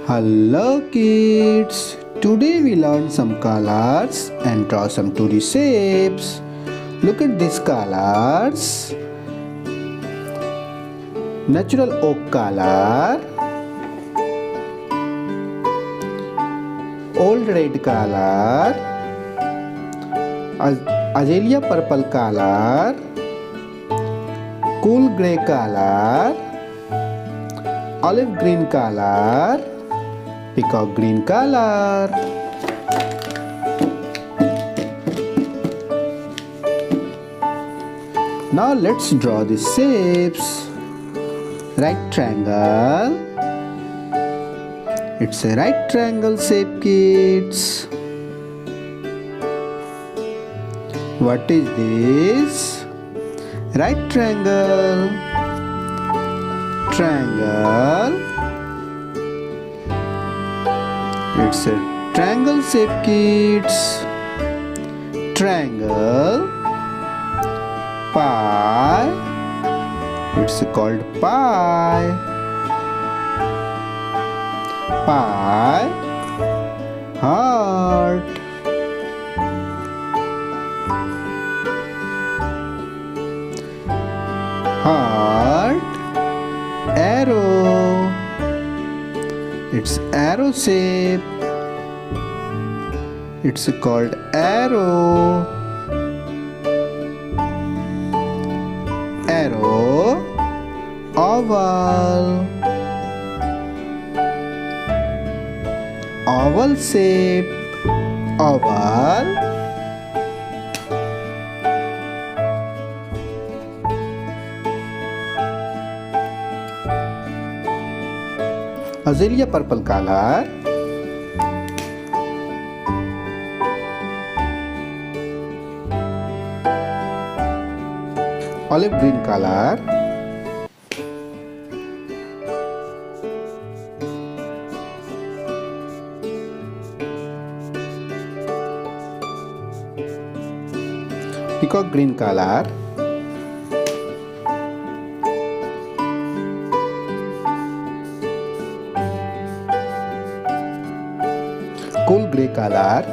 Hello kids! Today we learn some colors and draw some 2D shapes. Look at these colors. Natural oak color, old red color, azalea purple color, cool grey color, olive green color, peacock green color. Now let's draw the shapes. Right triangle. It's a right triangle shape, kids. What is this? Right triangle. Triangle. It's a triangle shape, kids. Triangle. Pie. It's called pie. Pie. Heart. Heart. Arrow. It's arrow shape. It's called arrow. Arrow. Oval. Oval shape. Oval. Azalea purple color. Olive green color. Peacock green color. Cool grey color.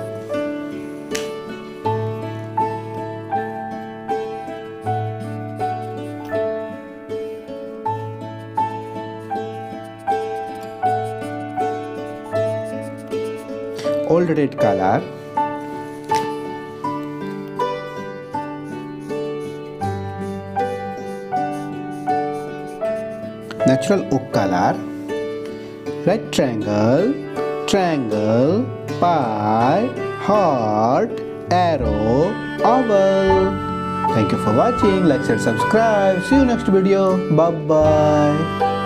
Old red color. Natural oak color. Right triangle. Triangle. Pie. Heart. Arrow. Oval. Thank you for watching. Like, share, subscribe. See you next video. Bye bye.